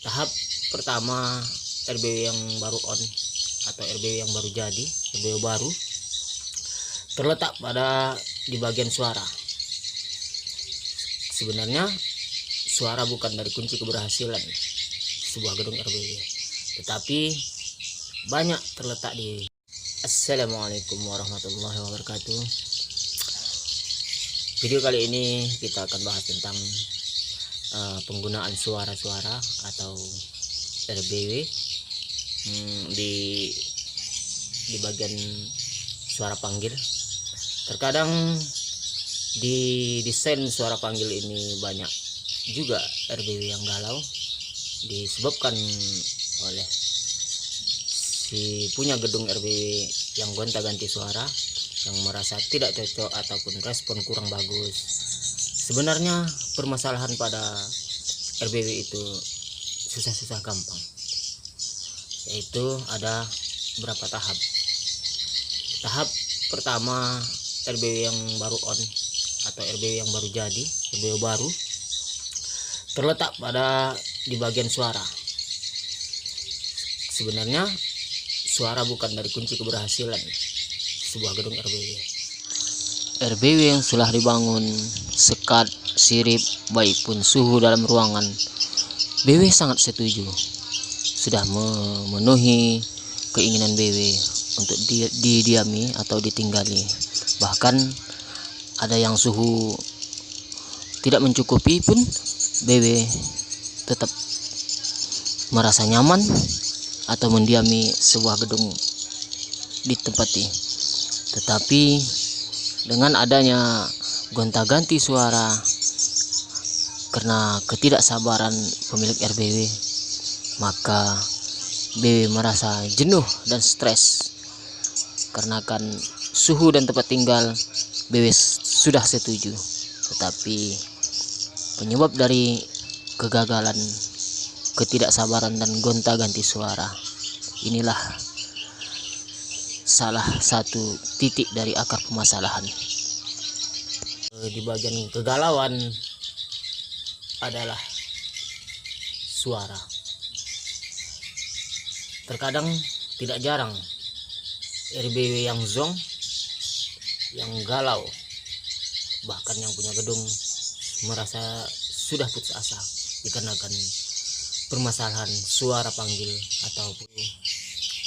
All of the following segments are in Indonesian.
Tahap pertama RBW yang baru on atau RBW yang baru jadi, RBW baru terletak pada di bagian suara. Sebenarnya suara bukan dari kunci keberhasilan sebuah gedung RBW, tetapi banyak terletak di. Assalamualaikum warahmatullahi wabarakatuh. Video kali ini kita akan bahas tentang penggunaan suara-suara atau RBW di bagian suara panggil. Terkadang di desain suara panggil ini banyak juga RBW yang galau, disebabkan oleh si punya gedung RBW yang gonta-ganti suara, yang merasa tidak cocok ataupun respon kurang bagus. Sebenarnya permasalahan pada RBW itu susah-susah gampang, yaitu ada beberapa tahap. Tahap pertama RBW yang baru on atau RBW yang baru jadi, RBW baru terletak pada di bagian suara. Sebenarnya suara bukan dari kunci keberhasilan sebuah gedung RBW. RBW yang sudah dibangun, sekat, sirip, baik pun suhu dalam ruangan, BW sangat setuju. Sudah memenuhi keinginan BW untuk didiami atau ditinggali. Bahkan ada yang suhu tidak mencukupi pun BW tetap merasa nyaman atau mendiami sebuah gedung ditempati. Tetapi dengan adanya gonta-ganti suara karena ketidaksabaran pemilik RBW, maka BW merasa jenuh dan stres. Karena kan suhu dan tempat tinggal BW sudah setuju, tetapi penyebab dari kegagalan, ketidaksabaran dan gonta-ganti suara inilah salah satu titik dari akar permasalahan. Di bagian kegalauan adalah suara. Terkadang tidak jarang RBW yang zong, yang galau, bahkan yang punya gedung merasa sudah putus asa dikarenakan permasalahan suara panggil ataupun,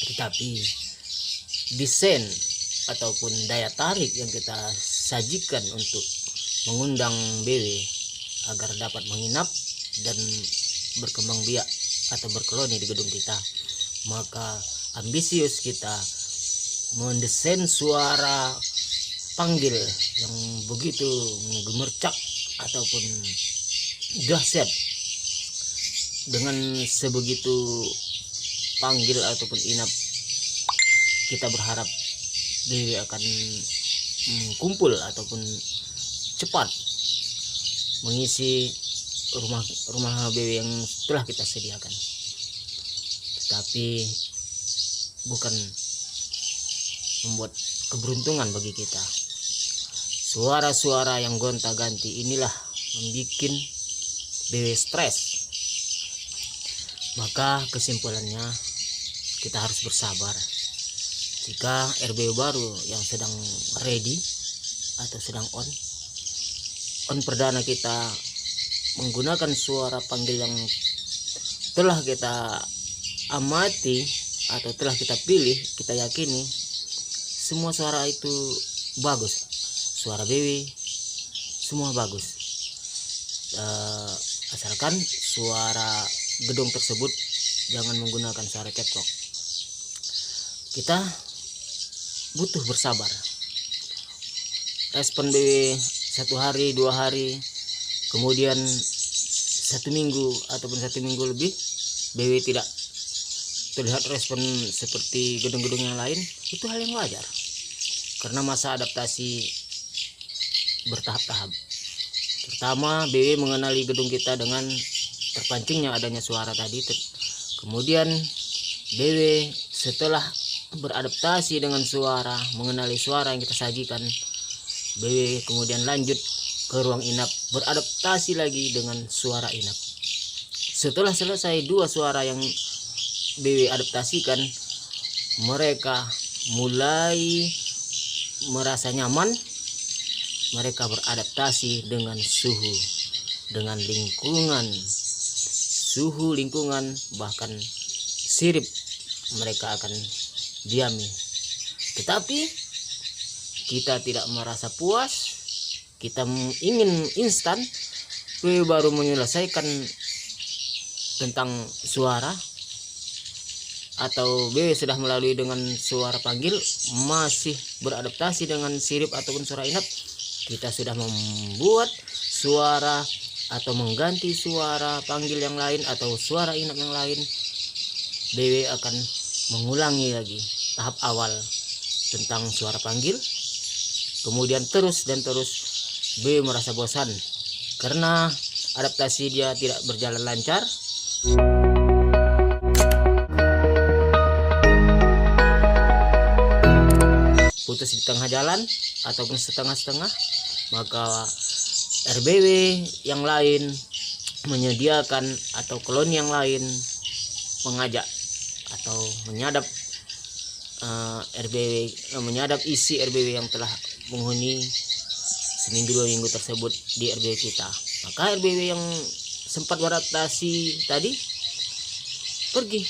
tetapi desain ataupun daya tarik yang kita sajikan untuk mengundang BW agar dapat menginap dan berkembang biak atau berkoloni di gedung kita, maka ambisius kita mendesain suara panggil yang begitu menggemercak ataupun dahsyat. Dengan sebegitu panggil ataupun inap, kita berharap BW akan kumpul ataupun cepat mengisi rumah BW yang telah kita sediakan. Tetapi bukan membuat keberuntungan bagi kita. Suara-suara yang gonta-ganti inilah membuat BW stres. Maka kesimpulannya kita harus bersabar. Jika RBW baru yang sedang ready atau sedang on perdana kita menggunakan suara panggil yang telah kita amati atau telah kita pilih, kita yakini semua suara itu bagus, suara BW semua bagus, asalkan suara gedung tersebut jangan menggunakan suara ceklok. Kita butuh bersabar. Respon BW 1 hari 2 hari, kemudian 1 minggu ataupun 1 minggu lebih BW tidak terlihat respon seperti gedung-gedung yang lain, itu hal yang wajar karena masa adaptasi bertahap-tahap. Pertama, BW mengenali gedung kita dengan terpancingnya adanya suara tadi. Kemudian BW setelah beradaptasi dengan suara, mengenali suara yang kita sajikan, BW kemudian lanjut ke ruang inap, beradaptasi lagi dengan suara inap. Setelah selesai dua suara yang BW adaptasikan, mereka mulai merasa nyaman. Mereka beradaptasi dengan suhu, dengan lingkungan, suhu lingkungan, bahkan sirip mereka akan diami. Tetapi kita tidak merasa puas, kita ingin instan. BW baru menyelesaikan tentang suara, atau BW sudah melalui dengan suara panggil, masih beradaptasi dengan sirip ataupun suara inap, kita sudah membuat suara atau mengganti suara panggil yang lain atau suara inap yang lain. BW akan mengulangi lagi tahap awal tentang suara panggil, kemudian terus dan terus. BW merasa bosan karena adaptasi dia tidak berjalan lancar. Putus di tengah jalan ataupun setengah-setengah, maka RBW yang lain menyediakan atau koloni yang lain mengajak atau menyadap menyadap isi RBW yang telah menghuni seminggu 2 minggu tersebut di RBW kita. Maka RBW yang sempat beradaptasi tadi pergi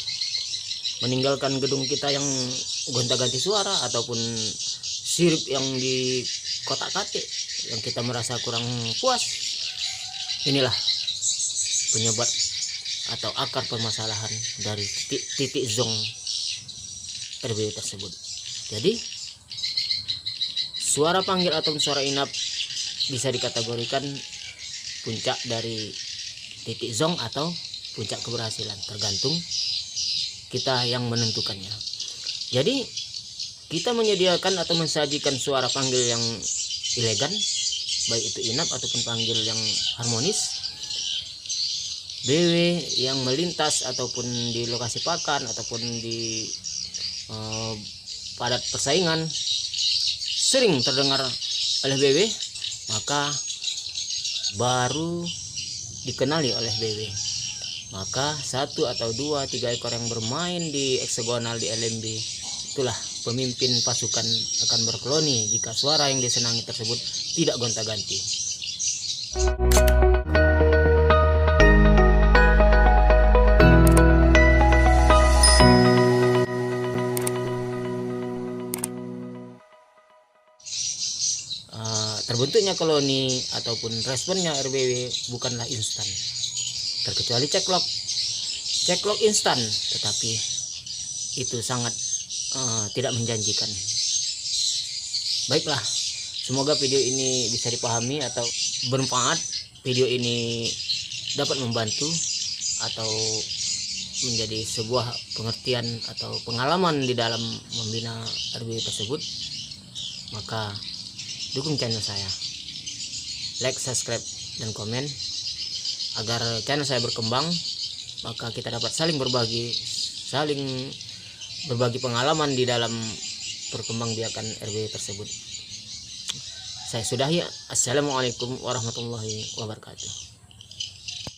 meninggalkan gedung kita yang gonta-ganti suara ataupun sirip yang di kotak-katik yang kita merasa kurang puas. Inilah penyebab atau akar permasalahan dari titik zong RBW tersebut. Jadi suara panggil atau suara inap bisa dikategorikan puncak dari titik zong atau puncak keberhasilan, tergantung kita yang menentukannya. Jadi kita menyediakan atau mensajikan suara panggil yang elegan, baik itu inap ataupun panggil yang harmonis. BW yang melintas ataupun di lokasi pakan ataupun di padat persaingan sering terdengar oleh BW, maka baru dikenali oleh BW. Maka 1 atau 2, 3 ekor yang bermain di eksagonal di LMB, itulah pemimpin pasukan akan berkoloni jika suara yang disenangi tersebut tidak gonta-ganti. Terbentuknya koloni ataupun responnya RBW bukanlah instan, terkecuali ceklok instan, tetapi itu sangat tidak menjanjikan. Baiklah, semoga video ini bisa dipahami atau bermanfaat. Video ini dapat membantu atau menjadi sebuah pengertian atau pengalaman di dalam membina RBW tersebut. Maka dukung channel saya, like, subscribe, dan komen agar channel saya berkembang. Maka kita dapat saling berbagi pengalaman di dalam perkembangbiakan RBW tersebut. Saya sudahi. Assalamualaikum warahmatullahi wabarakatuh.